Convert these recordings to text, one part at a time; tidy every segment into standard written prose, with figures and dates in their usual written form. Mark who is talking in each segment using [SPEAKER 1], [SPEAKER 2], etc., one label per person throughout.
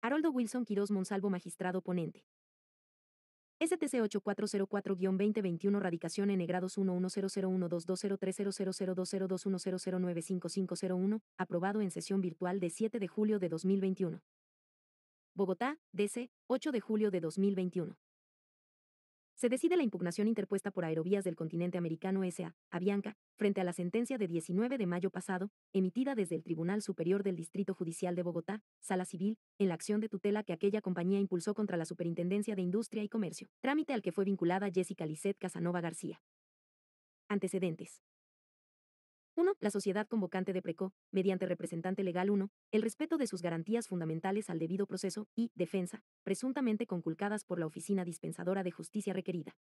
[SPEAKER 1] Haroldo Wilson Quirós Monsalvo Magistrado Ponente. STC 8404-2021 Radicación N grados 110012203000200200955501, aprobado en sesión virtual de 7 de julio de 2021. Bogotá, DC, 8 de julio de 2021. Se decide la impugnación interpuesta por Aerovías del Continente Americano S.A., Avianca, frente a la sentencia de 19 de mayo pasado, emitida desde el Tribunal Superior del Distrito Judicial de Bogotá, Sala Civil, en la acción de tutela que aquella compañía impulsó contra la Superintendencia de Industria y Comercio, trámite al que fue vinculada Jessica Lisset Casanova García. Antecedentes. 1. La sociedad convocante de PRECO, mediante representante legal 1, el respeto de sus garantías fundamentales al debido proceso y defensa, presuntamente conculcadas por la oficina dispensadora de justicia requerida.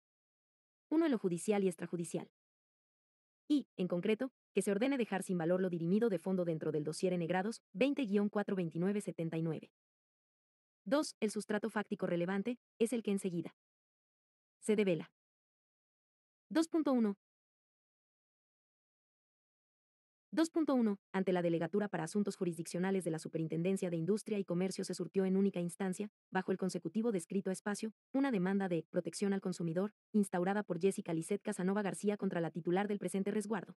[SPEAKER 1] 1. En lo judicial y extrajudicial. Y, en concreto, que se ordene dejar sin valor lo dirimido de fondo dentro del dossier N grados 20-42979. 2. El sustrato fáctico relevante es el que enseguida se devela. 2.1. 2.1. Ante la Delegatura para Asuntos Jurisdiccionales de la Superintendencia de Industria y Comercio se surtió en única instancia, bajo el consecutivo descrito espacio, una demanda de protección al consumidor, instaurada por Jessica Lisset Casanova García contra la titular del presente resguardo.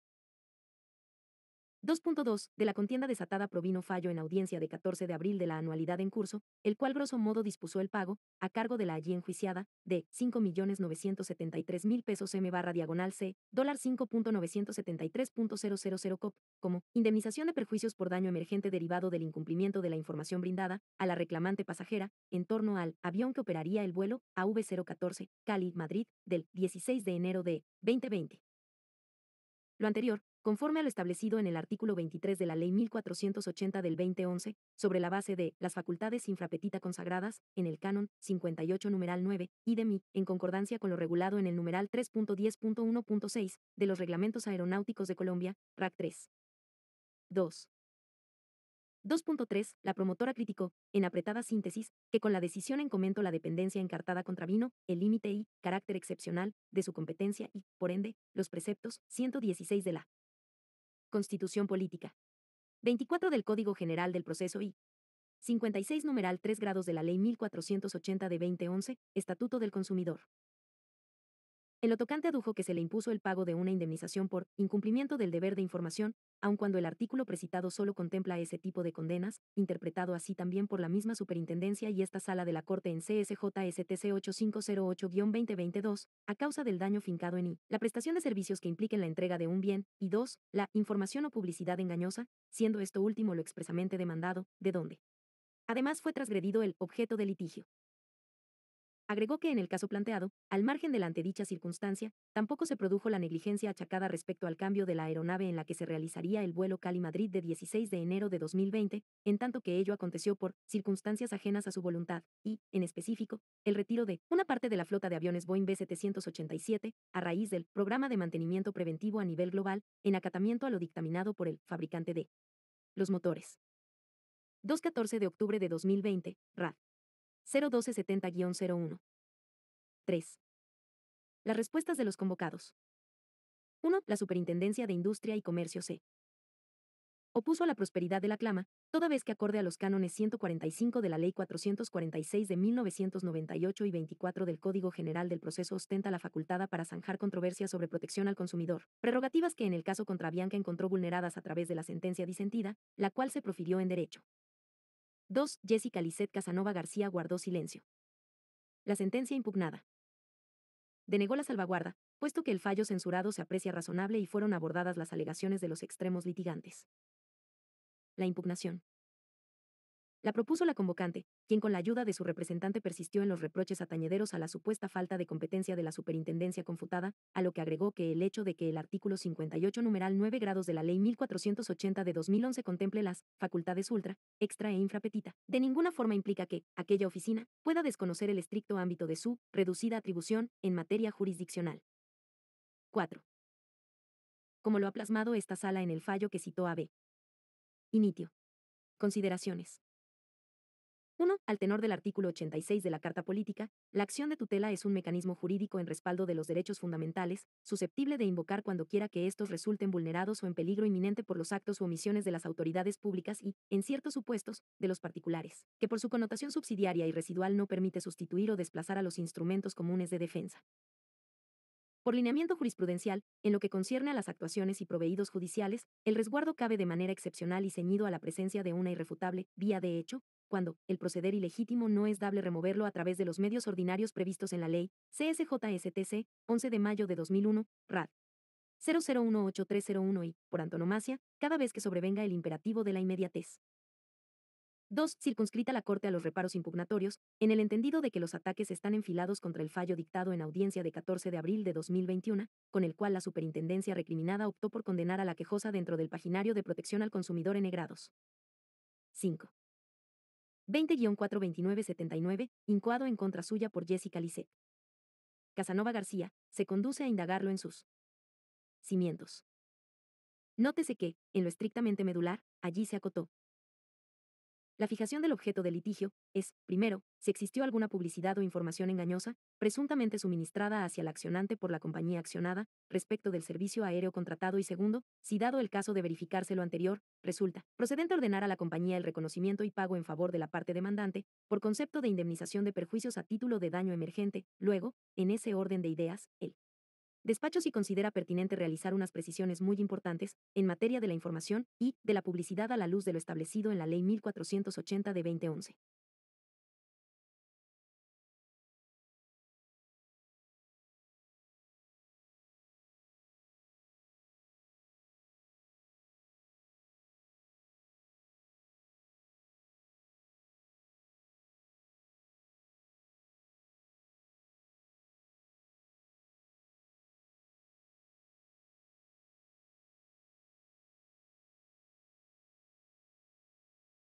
[SPEAKER 1] 2.2. De la contienda desatada provino fallo en audiencia de 14 de abril de la anualidad en curso, el cual grosso modo dispuso el pago, a cargo de la allí enjuiciada, de 5.973.000 pesos M/diagonal C, $5.973.000 COP, como indemnización de perjuicios por daño emergente derivado del incumplimiento de la información brindada a la reclamante pasajera en torno al avión que operaría el vuelo AV014, Cali-Madrid, del 16 de enero de 2020. Lo anterior, conforme a lo establecido en el artículo 23 de la Ley 1480 del 2011, sobre la base de las facultades infrapetita consagradas, en el Canon 58 numeral 9, IDEMI, en concordancia con lo regulado en el numeral 3.10.1.6 de los Reglamentos Aeronáuticos de Colombia, RAC 3. 2. 2.3. La promotora criticó, en apretada síntesis, que con la decisión en comento la dependencia encartada contravino el límite y carácter excepcional de su competencia y, por ende, los preceptos 116 de la Constitución Política, 24 del Código General del Proceso y 56 numeral 3 grados de la Ley 1480 de 2011, Estatuto del Consumidor. En lo tocante adujo que se le impuso el pago de una indemnización por incumplimiento del deber de información, aun cuando el artículo precitado solo contempla ese tipo de condenas, interpretado así también por la misma Superintendencia y esta Sala de la Corte en CSJSTC 8508-2022, a causa del daño fincado en la prestación de servicios que impliquen la entrega de un bien, y 2. La información o publicidad engañosa, siendo esto último lo expresamente demandado, de donde además fue transgredido el objeto del litigio. Agregó que en el caso planteado, al margen de la antedicha circunstancia, tampoco se produjo la negligencia achacada respecto al cambio de la aeronave en la que se realizaría el vuelo Cali-Madrid de 16 de enero de 2020, en tanto que ello aconteció por circunstancias ajenas a su voluntad, y, en específico, el retiro de una parte de la flota de aviones Boeing B-787, a raíz del Programa de Mantenimiento Preventivo a nivel global, en acatamiento a lo dictaminado por el fabricante de los motores. 2-14 de octubre de 2020, RAD 01270-01. 3. Las respuestas de los convocados. 1. La Superintendencia de Industria y Comercio se opuso a la prosperidad de la clama, toda vez que acorde a los cánones 145 de la Ley 446 de 1998 y 24 del Código General del Proceso ostenta la facultad para zanjar controversias sobre protección al consumidor, prerrogativas que en el caso contra Avianca encontró vulneradas a través de la sentencia disentida, la cual se profirió en derecho. 2. Jessica Lisset Casanova García guardó silencio. La sentencia impugnada denegó la salvaguarda, puesto que el fallo censurado se aprecia razonable y fueron abordadas las alegaciones de los extremos litigantes. La impugnación la propuso la convocante, quien con la ayuda de su representante persistió en los reproches atañederos a la supuesta falta de competencia de la superintendencia confutada, a lo que agregó que el hecho de que el artículo 58 numeral 9 grados de la Ley 1480 de 2011 contemple las facultades ultra, extra e infrapetita, de ninguna forma implica que aquella oficina pueda desconocer el estricto ámbito de su reducida atribución en materia jurisdiccional. 4. Como lo ha plasmado esta sala en el fallo que citó a B. Initio. Consideraciones. 1. Al tenor del artículo 86 de la Carta Política, la acción de tutela es un mecanismo jurídico en respaldo de los derechos fundamentales, susceptible de invocar cuando quiera que estos resulten vulnerados o en peligro inminente por los actos u omisiones de las autoridades públicas y, en ciertos supuestos, de los particulares, que por su connotación subsidiaria y residual no permite sustituir o desplazar a los instrumentos comunes de defensa. Por lineamiento jurisprudencial, en lo que concierne a las actuaciones y proveídos judiciales, el resguardo cabe de manera excepcional y ceñido a la presencia de una irrefutable vía de hecho, cuando el proceder ilegítimo no es dable removerlo a través de los medios ordinarios previstos en la ley CSJSTC 11 de mayo de 2001, RAD 001831 y, por antonomasia, cada vez que sobrevenga el imperativo de la inmediatez. 2. Circunscrita la Corte a los reparos impugnatorios, en el entendido de que los ataques están enfilados contra el fallo dictado en audiencia de 14 de abril de 2021, con el cual la superintendencia recriminada optó por condenar a la quejosa dentro del paginario de protección al consumidor en grados. 5. 20-42979, incoado en contra suya por Jessica Lisset. Casanova García, se conduce a indagarlo en sus cimientos. Nótese que, en lo estrictamente medular, allí se acotó. La fijación del objeto del litigio es, primero, si existió alguna publicidad o información engañosa, presuntamente suministrada hacia el accionante por la compañía accionada, respecto del servicio aéreo contratado y segundo, si dado el caso de verificarse lo anterior, resulta procedente ordenar a la compañía el reconocimiento y pago en favor de la parte demandante, por concepto de indemnización de perjuicios a título de daño emergente, luego, en ese orden de ideas, el despacho sí considera pertinente realizar unas precisiones muy importantes en materia de la información y de la publicidad a la luz de lo establecido en la Ley 1480 de 2011.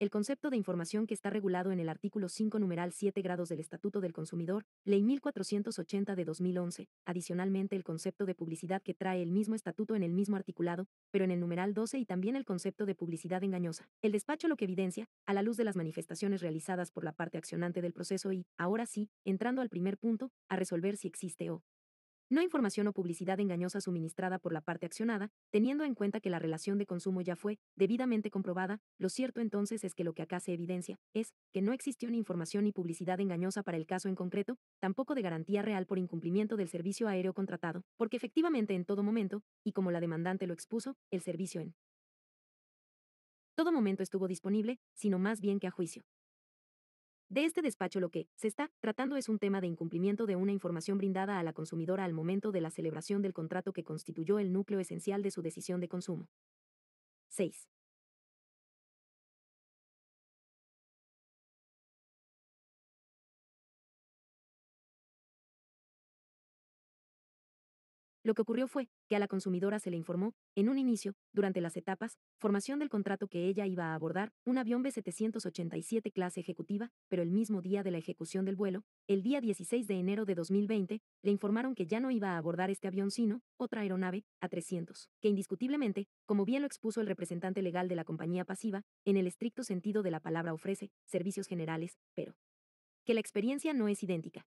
[SPEAKER 1] El concepto de información que está regulado en el artículo 5 numeral 7 grados del Estatuto del Consumidor, Ley 1480 de 2011, adicionalmente el concepto de publicidad que trae el mismo estatuto en el mismo articulado, pero en el numeral 12 y también el concepto de publicidad engañosa. El despacho lo que evidencia, a la luz de las manifestaciones realizadas por la parte accionante del proceso y, ahora sí, entrando al primer punto, a resolver si existe o no información o publicidad engañosa suministrada por la parte accionada, teniendo en cuenta que la relación de consumo ya fue debidamente comprobada, lo cierto entonces es que lo que acá se evidencia es que no existió ni información ni publicidad engañosa para el caso en concreto, tampoco de garantía real por incumplimiento del servicio aéreo contratado, porque efectivamente en todo momento, y como la demandante lo expuso, el servicio en todo momento estuvo disponible, sino más bien que a juicio de este despacho lo que se está tratando es un tema de incumplimiento de una información brindada a la consumidora al momento de la celebración del contrato que constituyó el núcleo esencial de su decisión de consumo. 6. Lo que ocurrió fue que a la consumidora se le informó, en un inicio, durante las etapas, formación del contrato que ella iba a abordar, un avión B787 clase ejecutiva, pero el mismo día de la ejecución del vuelo, el día 16 de enero de 2020, le informaron que ya no iba a abordar este avión sino otra aeronave, A300, que indiscutiblemente, como bien lo expuso el representante legal de la compañía pasiva, en el estricto sentido de la palabra ofrece servicios generales, pero que la experiencia no es idéntica.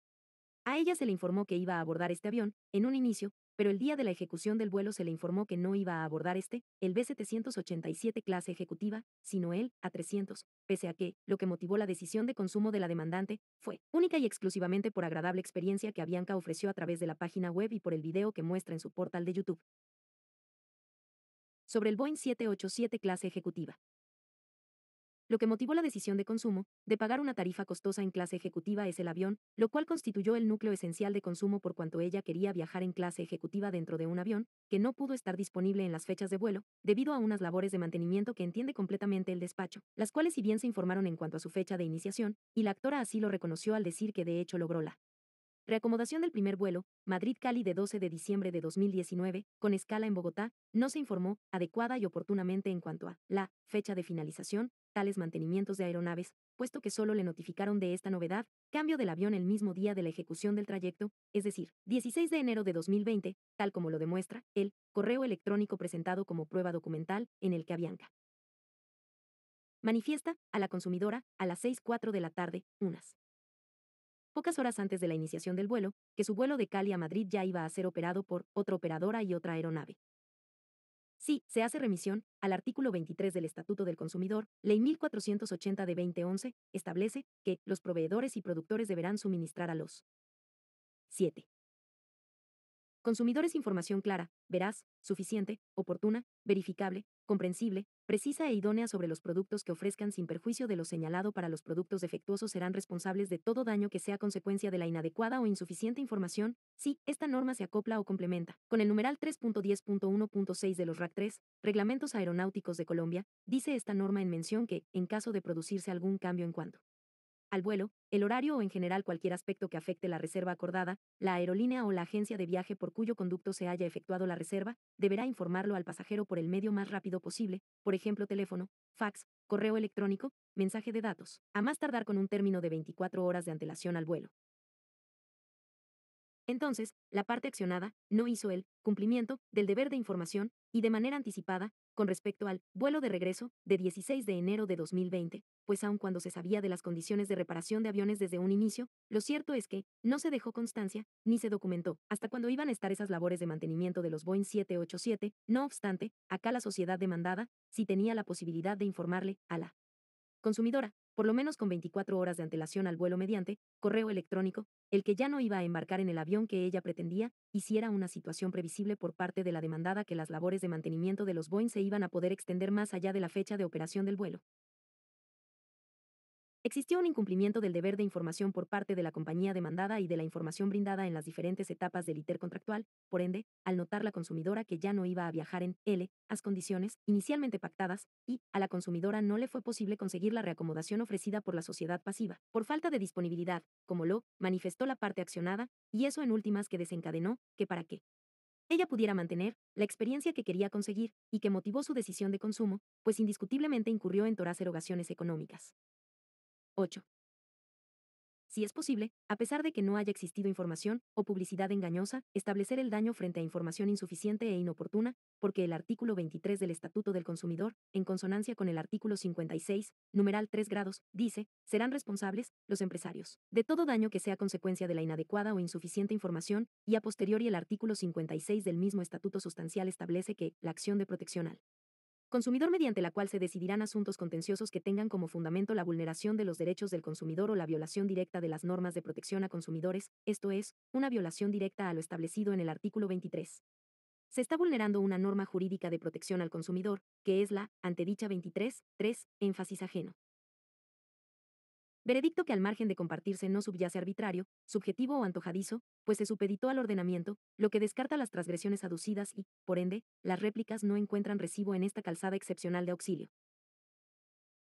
[SPEAKER 1] A ella se le informó que iba a abordar este avión, en un inicio, pero el día de la ejecución del vuelo se le informó que no iba a abordar el B787 clase ejecutiva, sino el A300, pese a que, lo que motivó la decisión de consumo de la demandante, fue única y exclusivamente por agradable experiencia que Avianca ofreció a través de la página web y por el video que muestra en su portal de YouTube. Sobre el Boeing 787 clase ejecutiva. Lo que motivó la decisión de consumo, de pagar una tarifa costosa en clase ejecutiva es el avión, lo cual constituyó el núcleo esencial de consumo por cuanto ella quería viajar en clase ejecutiva dentro de un avión, que no pudo estar disponible en las fechas de vuelo, debido a unas labores de mantenimiento que entiende completamente el despacho, las cuales si bien se informaron en cuanto a su fecha de iniciación, y la actora así lo reconoció al decir que de hecho logró la reacomodación del primer vuelo, Madrid-Cali de 12 de diciembre de 2019, con escala en Bogotá, no se informó adecuada y oportunamente en cuanto a la fecha de finalización, tales mantenimientos de aeronaves, puesto que solo le notificaron de esta novedad, cambio del avión el mismo día de la ejecución del trayecto, es decir, 16 de enero de 2020, tal como lo demuestra el correo electrónico presentado como prueba documental en el que Avianca Manifiesta a la consumidora a las 6:04 de la tarde, unas pocas horas antes de la iniciación del vuelo, que su vuelo de Cali a Madrid ya iba a ser operado por otra operadora y otra aeronave. Sí, se hace remisión al artículo 23 del Estatuto del Consumidor, Ley 1480 de 2011, establece que los proveedores y productores deberán suministrar a los 7 consumidores información clara, veraz, suficiente, oportuna, verificable, comprensible, precisa e idónea sobre los productos que ofrezcan sin perjuicio de lo señalado. Para los productos defectuosos serán responsables de todo daño que sea consecuencia de la inadecuada o insuficiente información, si esta norma se acopla o complementa con el numeral 3.10.1.6 de los RAC 3, Reglamentos Aeronáuticos de Colombia. Dice esta norma en mención que, en caso de producirse algún cambio en cuanto al vuelo, el horario o en general cualquier aspecto que afecte la reserva acordada, la aerolínea o la agencia de viaje por cuyo conducto se haya efectuado la reserva, deberá informarlo al pasajero por el medio más rápido posible, por ejemplo teléfono, fax, correo electrónico, mensaje de datos, a más tardar con un término de 24 horas de antelación al vuelo. Entonces, la parte accionada no hizo el cumplimiento del deber de información y de manera anticipada con respecto al vuelo de regreso de 16 de enero de 2020, pues aun cuando se sabía de las condiciones de reparación de aviones desde un inicio, lo cierto es que no se dejó constancia ni se documentó hasta cuándo iban a estar esas labores de mantenimiento de los Boeing 787. No obstante, acá la sociedad demandada sí tenía la posibilidad de informarle a la consumidora, por lo menos con 24 horas de antelación al vuelo mediante correo electrónico, el que ya no iba a embarcar en el avión que ella pretendía, y si era una situación previsible por parte de la demandada que las labores de mantenimiento de los Boeing se iban a poder extender más allá de la fecha de operación del vuelo. Existió un incumplimiento del deber de información por parte de la compañía demandada y de la información brindada en las diferentes etapas del ITER contractual. Por ende, al notar la consumidora que ya no iba a viajar en las condiciones inicialmente pactadas, y a la consumidora no le fue posible conseguir la reacomodación ofrecida por la sociedad pasiva, por falta de disponibilidad, como lo manifestó la parte accionada, y eso en últimas que desencadenó que para qué ella pudiera mantener la experiencia que quería conseguir y que motivó su decisión de consumo, pues indiscutiblemente incurrió en toras erogaciones económicas. 8. Si es posible, a pesar de que no haya existido información o publicidad engañosa, establecer el daño frente a información insuficiente e inoportuna, porque el artículo 23 del Estatuto del Consumidor, en consonancia con el artículo 56, numeral 3 grados, dice, serán responsables los empresarios de todo daño que sea consecuencia de la inadecuada o insuficiente información, y a posteriori el artículo 56 del mismo estatuto sustancial establece que la acción de protección al consumidor mediante la cual se decidirán asuntos contenciosos que tengan como fundamento la vulneración de los derechos del consumidor o la violación directa de las normas de protección a consumidores, esto es, una violación directa a lo establecido en el artículo 23. Se está vulnerando una norma jurídica de protección al consumidor, que es la antedicha 23, 3, énfasis ajeno. Veredicto que al margen de compartirse no subyace arbitrario, subjetivo o antojadizo, pues se supeditó al ordenamiento, lo que descarta las transgresiones aducidas y, por ende, las réplicas no encuentran recibo en esta calzada excepcional de auxilio.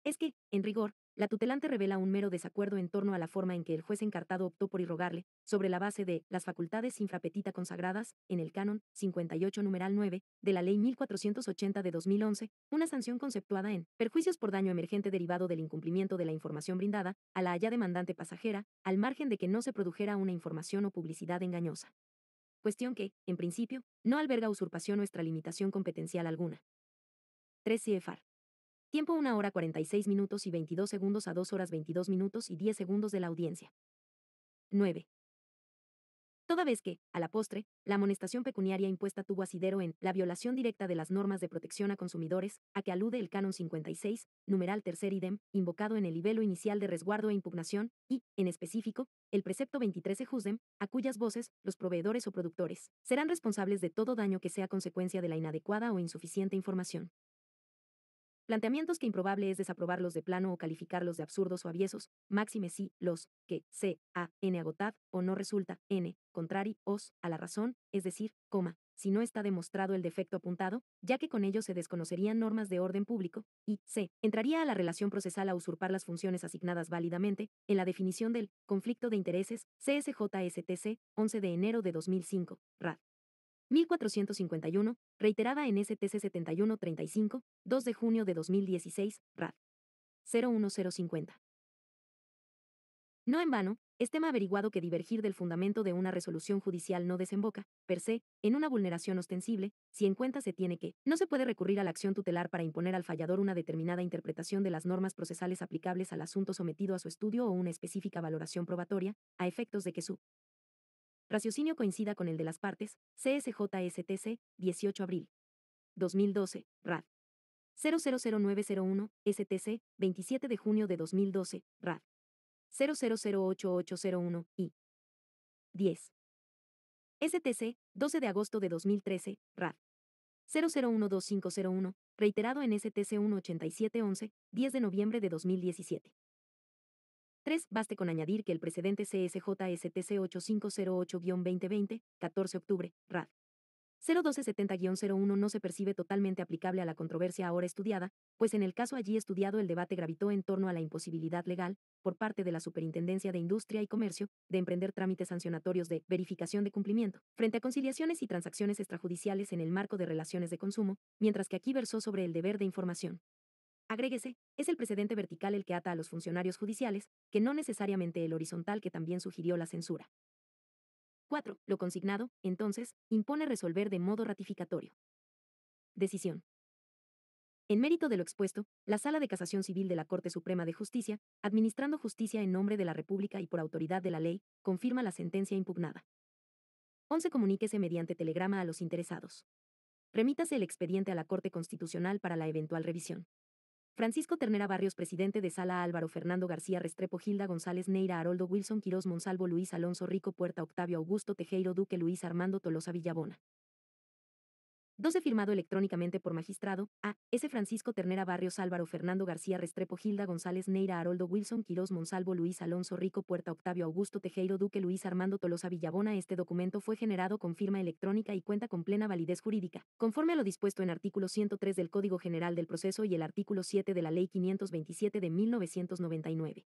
[SPEAKER 1] Es que, en rigor, la tutelante revela un mero desacuerdo en torno a la forma en que el juez encartado optó por irrogarle, sobre la base de las facultades infrapetita consagradas, en el canon 58 numeral 9, de la Ley 1480 de 2011, una sanción conceptuada en perjuicios por daño emergente derivado del incumplimiento de la información brindada, a la allá demandante pasajera, al margen de que no se produjera una información o publicidad engañosa. Cuestión que, en principio, no alberga usurpación o extralimitación competencial alguna. 3 CFR. Tiempo 1 hora 46 minutos y 22 segundos a 2 horas 22 minutos y 10 segundos de la audiencia. 9. Toda vez que, a la postre, la amonestación pecuniaria impuesta tuvo asidero en la violación directa de las normas de protección a consumidores, a que alude el canon 56, numeral tercer idem, invocado en el libelo inicial de resguardo e impugnación, y, en específico, el precepto 23 ejusdem, a cuyas voces, los proveedores o productores, serán responsables de todo daño que sea consecuencia de la inadecuada o insuficiente información. Planteamientos que improbable es desaprobarlos de plano o calificarlos de absurdos o aviesos, máxime si los que n agotad o no resulta n contrari os a la razón, es decir, si no está demostrado el defecto apuntado, ya que con ello se desconocerían normas de orden público, y entraría a la relación procesal a usurpar las funciones asignadas válidamente, en la definición del conflicto de intereses, CSJSTC, 11 de enero de 2005, RAD. 1451, reiterada en STC 7135, 2 de junio de 2016, RAD. 01050. No en vano, es tema averiguado que divergir del fundamento de una resolución judicial no desemboca, per se, en una vulneración ostensible, si en cuenta se tiene que no se puede recurrir a la acción tutelar para imponer al fallador una determinada interpretación de las normas procesales aplicables al asunto sometido a su estudio o una específica valoración probatoria, a efectos de que su raciocinio coincida con el de las partes. CSJSTC, 18 abril 2012, RAD. 000901, STC, 27 de junio de 2012, RAD. 00088801 y 10. STC, 12 de agosto de 2013, RAD. 001251, reiterado en STC 18711, 10 de noviembre de 2017. 3. Baste con añadir que el precedente CSJ-STC 8508-2020, 14 octubre, RAD. 01270-01 no se percibe totalmente aplicable a la controversia ahora estudiada, pues en el caso allí estudiado el debate gravitó en torno a la imposibilidad legal, por parte de la Superintendencia de Industria y Comercio, de emprender trámites sancionatorios de verificación de cumplimiento, frente a conciliaciones y transacciones extrajudiciales en el marco de relaciones de consumo, mientras que aquí versó sobre el deber de información. Agréguese, es el precedente vertical el que ata a los funcionarios judiciales, que no necesariamente el horizontal que también sugirió la censura. 4. Lo consignado, entonces, impone resolver de modo ratificatorio. Decisión. En mérito de lo expuesto, la Sala de Casación Civil de la Corte Suprema de Justicia, administrando justicia en nombre de la República y por autoridad de la ley, confirma la sentencia impugnada. 11. Comuníquese mediante telegrama a los interesados. Remítase el expediente a la Corte Constitucional para la eventual revisión. Francisco Ternera Barrios, presidente de Sala. Álvaro Fernando García Restrepo, Gilda González Neira, Haroldo Wilson Quirós Monsalvo, Luis Alonso Rico Puerta, Octavio Augusto Tejero Duque, Luis Armando Tolosa Villabona. 12. Firmado electrónicamente por magistrado A. S. Francisco Ternera Barrios, Álvaro Fernando García Restrepo, Gilda González Neira, Haroldo Wilson Quirós Monsalvo, Luis Alonso Rico Puerta, Octavio Augusto Tejero Duque, Luis Armando Tolosa Villabona. Este documento fue generado con firma electrónica y cuenta con plena validez jurídica, conforme a lo dispuesto en artículo 103 del Código General del Proceso y el artículo 7 de la Ley 527 de 1999.